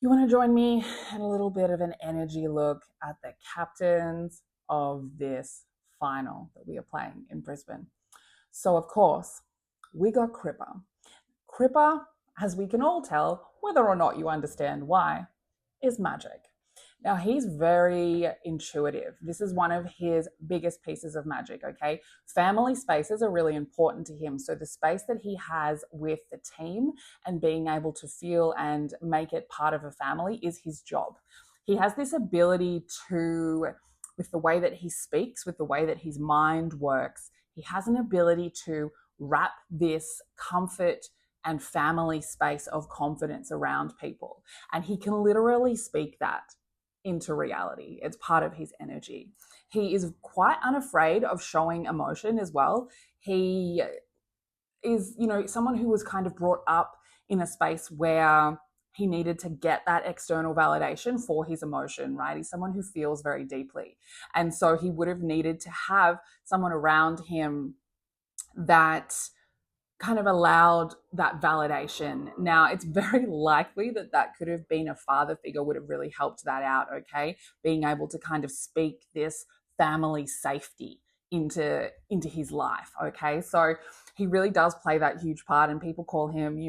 You want to join me in a little bit of an energy look at the captains of this final that we are playing in Brisbane. So, of course, we got Cripper. Cripper, as we can all tell, whether or not you understand why, is magic. Now, he's very intuitive. This is one of his biggest pieces of magic, okay? Family spaces are really important to him. So, the space that he has with the team and being able to feel and make it part of a family is his job. He has this ability to, with the way that he speaks, with the way that his mind works, he has an ability to wrap this comfort and family space of confidence around people. And he can literally speak that into reality. It's part of his energy. He is quite unafraid of showing emotion as well. He is, someone who was kind of brought up in a space where he needed to get that external validation for his emotion, right? He's someone who feels very deeply. And so he would have needed to have someone around him that kind of allowed that validation. Now, it's very likely that that could have been a father figure would have really helped that out, okay? Being able to kind of speak this family safety into his life, okay? So he really does play that huge part, and people call him,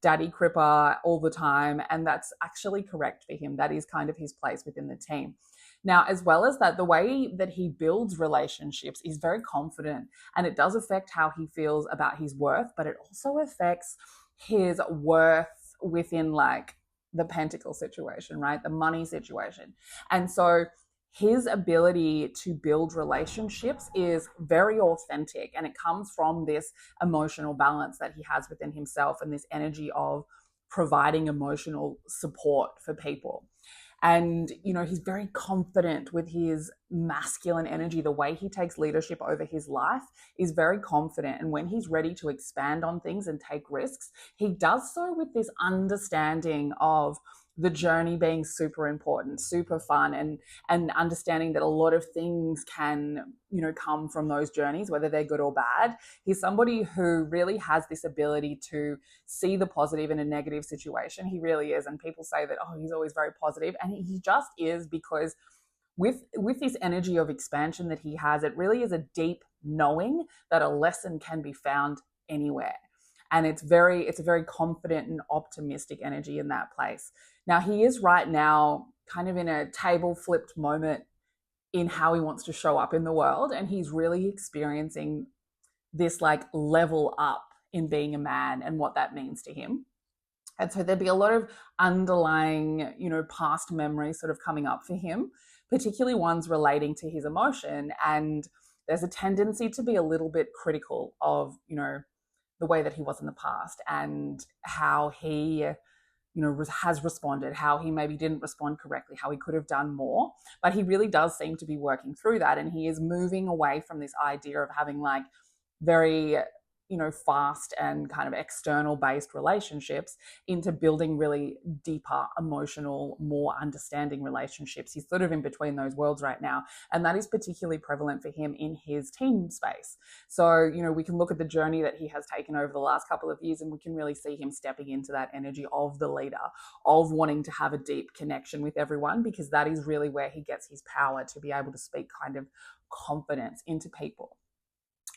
Daddy Cripper all the time, and that's actually correct for him. That is kind of his place within the team. Now, as well as that, the way that he builds relationships is very confident, and it does affect how he feels about his worth, but it also affects his worth within like the pentacle situation, right? The money situation. And so his ability to build relationships is very authentic, and it comes from this emotional balance that he has within himself and this energy of providing emotional support for people. And, he's very confident with his masculine energy. The way he takes leadership over his life is very confident. And when he's ready to expand on things and take risks, he does so with this understanding of the journey being super important, super fun, and understanding that a lot of things can, come from those journeys, whether they're good or bad. He's somebody who really has this ability to see the positive in a negative situation. He really is. And people say that, oh, he's always very positive, and he just is, because with this energy of expansion that he has, it really is a deep knowing that a lesson can be found anywhere. And it's a very confident and optimistic energy in that place. Now, he is right now kind of in a table flipped moment in how he wants to show up in the world, and he's really experiencing this like level up in being a man and what that means to him. And so there'd be a lot of underlying, past memories sort of coming up for him, particularly ones relating to his emotion. And there's a tendency to be a little bit critical of, the way that he was in the past and how he, has responded, how he maybe didn't respond correctly, how he could have done more. But he really does seem to be working through that. And he is moving away from this idea of having like very, fast and kind of external based relationships into building really deeper, emotional, more understanding relationships. He's sort of in between those worlds right now. And that is particularly prevalent for him in his team space. So, we can look at the journey that he has taken over the last couple of years, and we can really see him stepping into that energy of the leader, of wanting to have a deep connection with everyone, because that is really where he gets his power to be able to speak kind of confidence into people.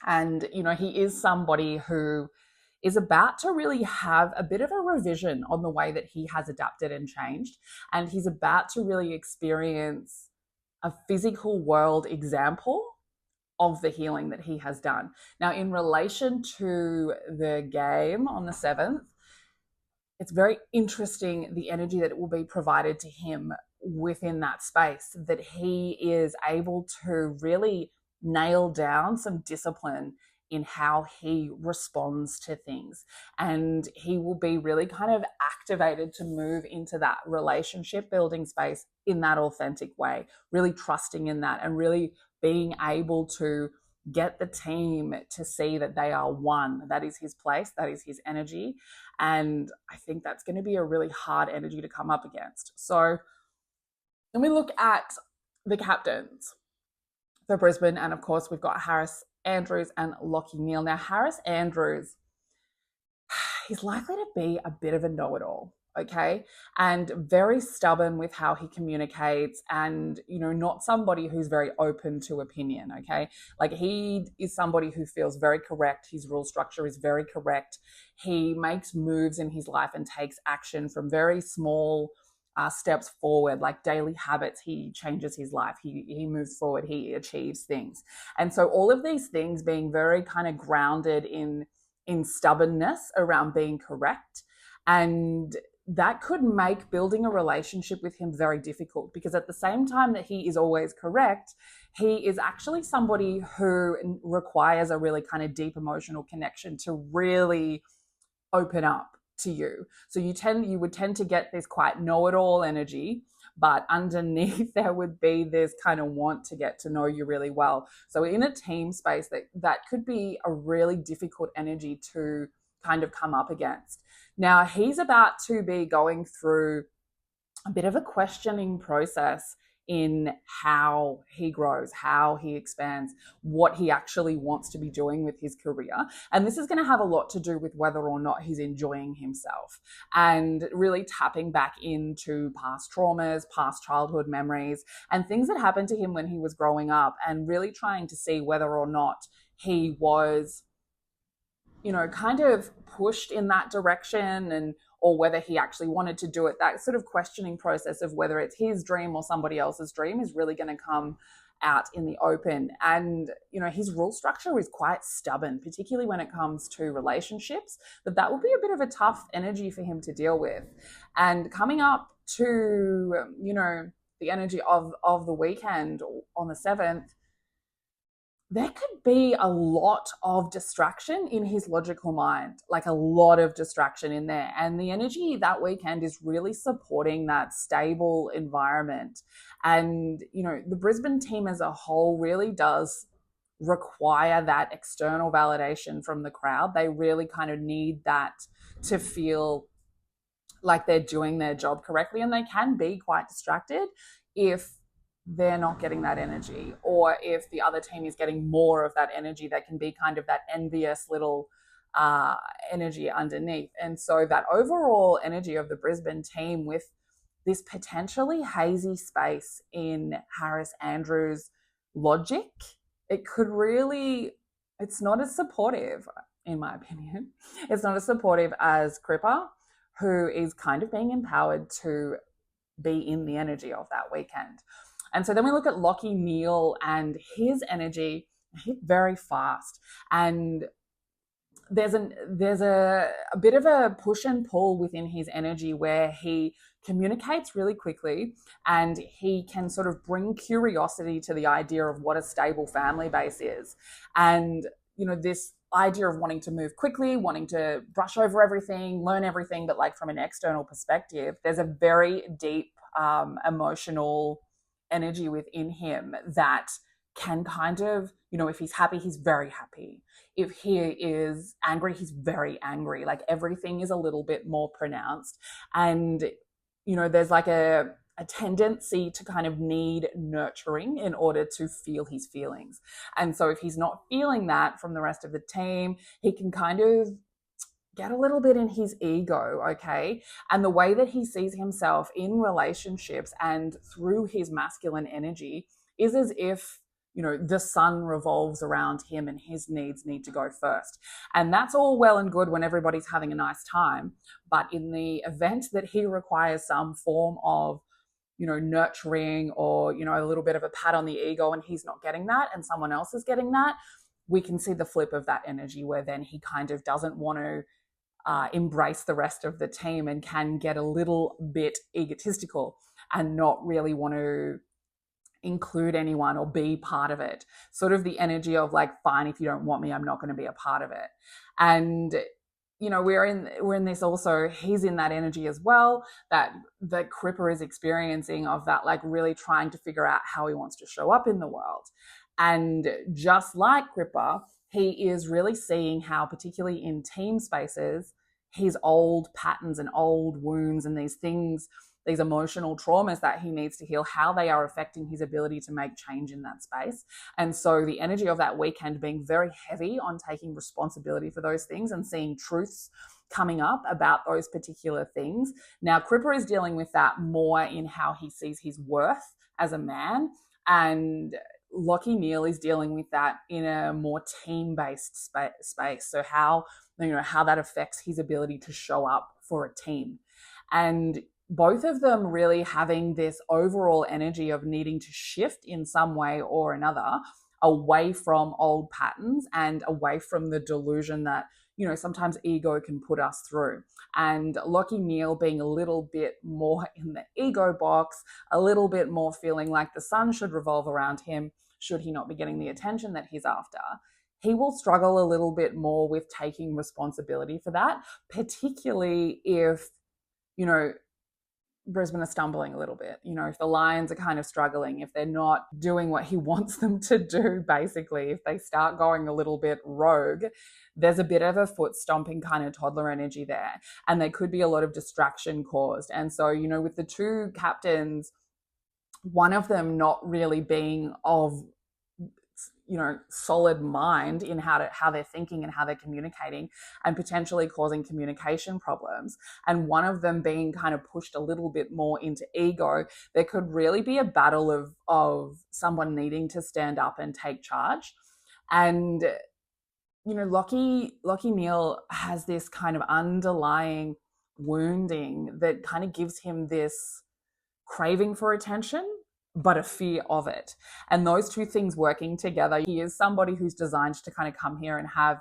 And, he is somebody who is about to really have a bit of a revision on the way that he has adapted and changed. And he's about to really experience a physical world example of the healing that he has done. Now, in relation to the game on the 7th, it's very interesting the energy that will be provided to him within that space, that he is able to really nail down some discipline in how he responds to things. And he will be really kind of activated to move into that relationship building space in that authentic way, really trusting in that and really being able to get the team to see that they are one. That is his place, that is his energy. And I think that's going to be a really hard energy to come up against. So when we look at the captains for Brisbane, and of course we've got Harris Andrews and Lachie Neale. Now, Harris Andrews, he's likely to be a bit of a know-it-all, okay, and very stubborn with how he communicates, and not somebody who's very open to opinion, okay. Like, he is somebody who feels very correct. His rule structure is very correct. He makes moves in his life and takes action from very small steps forward, like daily habits. He changes his life, he moves forward, he achieves things. And so all of these things being very kind of grounded in stubbornness around being correct, and that could make building a relationship with him very difficult, because at the same time that he is always correct, he is actually somebody who requires a really kind of deep emotional connection to really open up to you. So you would tend to get this quite know-it-all energy, but underneath there would be this kind of want to get to know you really well. So in a team space, that could be a really difficult energy to kind of come up against. Now, he's about to be going through a bit of a questioning process in how he grows, how he expands, what he actually wants to be doing with his career. And this is going to have a lot to do with whether or not he's enjoying himself, and really tapping back into past traumas, past childhood memories, and things that happened to him when he was growing up, and really trying to see whether or not he was, kind of pushed in that direction, or whether he actually wanted to do it. That sort of questioning process of whether it's his dream or somebody else's dream is really going to come out in the open. And, his rule structure is quite stubborn, particularly when it comes to relationships, that will be a bit of a tough energy for him to deal with. And coming up to, the energy of the weekend on the 7th, there could be a lot of distraction in his logical mind, like a lot of distraction in there. And the energy that weekend is really supporting that stable environment. And, the Brisbane team as a whole really does require that external validation from the crowd. They really kind of need that to feel like they're doing their job correctly. And they can be quite distracted if they're not getting that energy, or if the other team is getting more of that energy. That can be kind of that envious little energy underneath. And so that overall energy of the Brisbane team, with this potentially hazy space in Harris Andrews' logic, it could really, it's not as supportive, in my opinion. It's not as supportive as Cripps, who is kind of being empowered to be in the energy of that weekend. And so then we look at Lachie Neale and his energy. He's very fast, and there's a bit of a push and pull within his energy, where he communicates really quickly, and he can sort of bring curiosity to the idea of what a stable family base is. And, this idea of wanting to move quickly, wanting to brush over everything, learn everything, but like from an external perspective, there's a very deep emotional energy within him that can kind of, if he's happy, he's very happy. If he is angry, he's very angry. Like, everything is a little bit more pronounced. And, there's like a tendency to kind of need nurturing in order to feel his feelings. And so if he's not feeling that from the rest of the team, he can kind of get a little bit in his ego, okay? And the way that he sees himself in relationships and through his masculine energy is as if, the sun revolves around him and his needs need to go first. And that's all well and good when everybody's having a nice time. But in the event that he requires some form of, nurturing, or, a little bit of a pat on the ego, and he's not getting that and someone else is getting that, we can see the flip of that energy, where then he kind of doesn't want to embrace the rest of the team, and can get a little bit egotistical and not really want to include anyone or be part of it. Sort of the energy of like, fine, if you don't want me, I'm not going to be a part of it. And we're in this also, he's in that energy as well, that Cripps is experiencing, of that, like, really trying to figure out how he wants to show up in the world. And just like Cripps, he is really seeing how, particularly in team spaces, his old patterns and old wounds and these things, these emotional traumas that he needs to heal, how they are affecting his ability to make change in that space. And so the energy of that weekend being very heavy on taking responsibility for those things and seeing truths coming up about those particular things. Now, Cripps is dealing with that more in how he sees his worth as a man, and Lachie Neale is dealing with that in a more team-based space. So how that affects his ability to show up for a team. And both of them really having this overall energy of needing to shift in some way or another away from old patterns and away from the delusion that, sometimes ego can put us through. And Lachie Neale being a little bit more in the ego box, a little bit more feeling like the sun should revolve around him, should he not be getting the attention that he's after. He will struggle a little bit more with taking responsibility for that, particularly if, Brisbane are stumbling a little bit. If the Lions are kind of struggling, if they're not doing what he wants them to do, basically, if they start going a little bit rogue, there's a bit of a foot stomping kind of toddler energy there. And there could be a lot of distraction caused. And so, with the two captains, one of them not really being of solid mind in how they're thinking and how they're communicating, and potentially causing communication problems, and one of them being kind of pushed a little bit more into ego, there could really be a battle of someone needing to stand up and take charge. And Lachie Neale has this kind of underlying wounding that kind of gives him this craving for attention, but a fear of it. And those two things working together, he is somebody who's designed to kind of come here and have,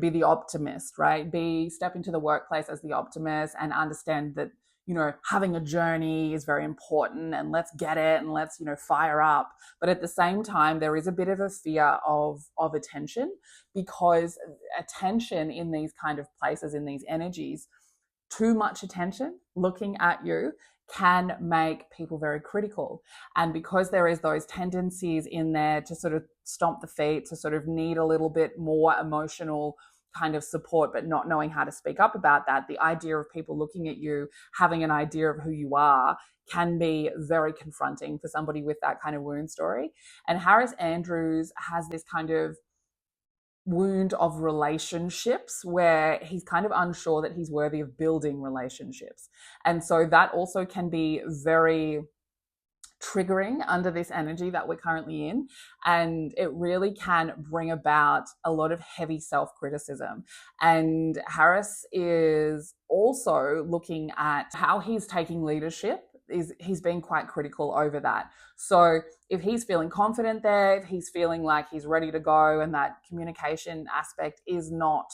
be the optimist, right? Step into the workplace as the optimist and understand that, having a journey is very important, and let's get it and let's, fire up. But at the same time, there is a bit of a fear of attention, because attention in these kind of places, in these energies, too much attention looking at you can make people very critical. And because there is those tendencies in there to sort of stomp the feet, to sort of need a little bit more emotional kind of support, but not knowing how to speak up about that, the idea of people looking at you, having an idea of who you are, can be very confronting for somebody with that kind of wound story. And Harris Andrews has this kind of wound of relationships where he's kind of unsure that he's worthy of building relationships. And so that also can be very triggering under this energy that we're currently in. And it really can bring about a lot of heavy self-criticism. And Harris is also looking at how he's taking leadership. He's been quite critical over that. So if he's feeling confident there, if he's feeling like he's ready to go and that communication aspect is not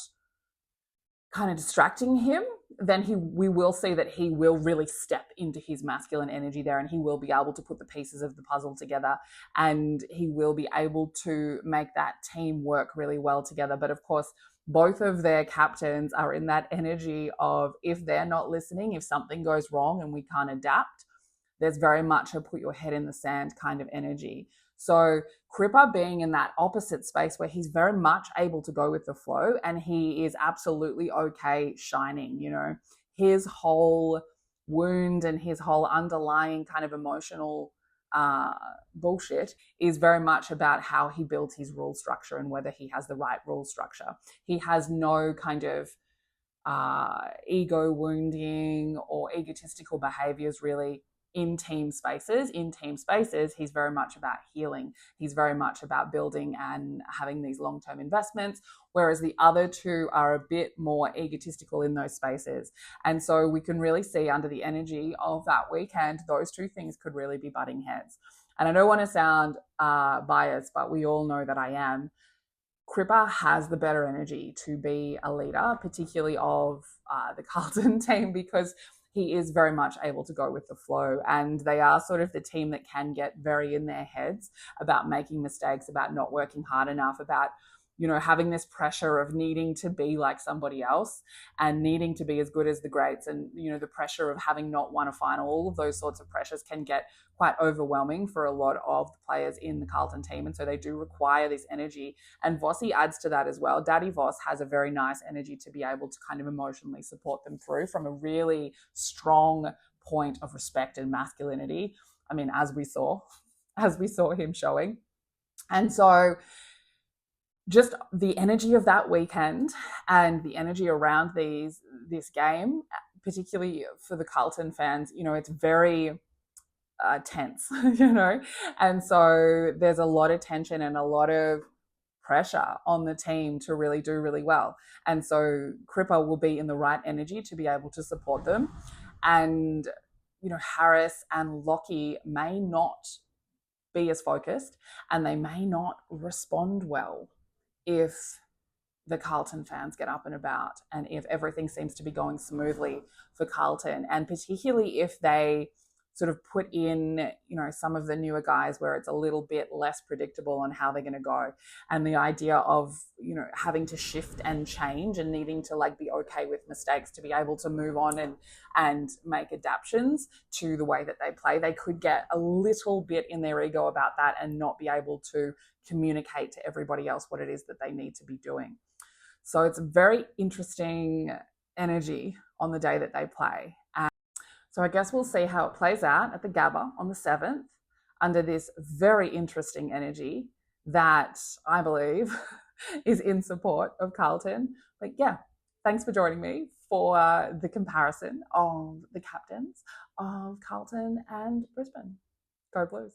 kind of distracting him, then we will see that he will really step into his masculine energy there, and he will be able to put the pieces of the puzzle together, and he will be able to make that team work really well together. But of course, both of their captains are in that energy of, if they're not listening, if something goes wrong and we can't adapt, there's very much a put your head in the sand kind of energy. So Cripps being in that opposite space where he's very much able to go with the flow, and he is absolutely okay shining. His whole wound and his whole underlying kind of emotional bullshit is very much about how he builds his rule structure and whether he has the right rule structure. He has no kind of ego wounding or egotistical behaviors really in team spaces. In team spaces, he's very much about healing. He's very much about building and having these long-term investments, whereas the other two are a bit more egotistical in those spaces. And so we can really see under the energy of that weekend, those two things could really be butting heads. And I don't want to sound biased, but we all know that I am. Cripps has the better energy to be a leader, particularly of the Carlton team, because he is very much able to go with the flow, and they are sort of the team that can get very in their heads about making mistakes, about not working hard enough, about, having this pressure of needing to be like somebody else and needing to be as good as the greats, and, the pressure of having not won a final. All of those sorts of pressures can get quite overwhelming for a lot of the players in the Carlton team, and so they do require this energy. And Vossi adds to that as well. Daddy Voss has a very nice energy to be able to kind of emotionally support them through from a really strong point of respect and masculinity. I mean, as we saw him showing. And so just the energy of that weekend and the energy around this game, particularly for the Carlton fans, it's very tense, and so there's a lot of tension and a lot of pressure on the team to really do really well. And so Cripps will be in the right energy to be able to support them. And, Harris and Lachie may not be as focused and they may not respond well if the Carlton fans get up and about and if everything seems to be going smoothly for Carlton, and particularly if they sort of put in, some of the newer guys where it's a little bit less predictable on how they're going to go. And the idea of, having to shift and change and needing to be okay with mistakes to be able to move on and make adaptations to the way that they play. They could get a little bit in their ego about that and not be able to communicate to everybody else what it is that they need to be doing. So it's a very interesting energy on the day that they play. So I guess we'll see how it plays out at the Gabba on the 7th under this very interesting energy that I believe is in support of Carlton. But yeah, thanks for joining me for the comparison of the captains of Carlton and Brisbane. Go Blues.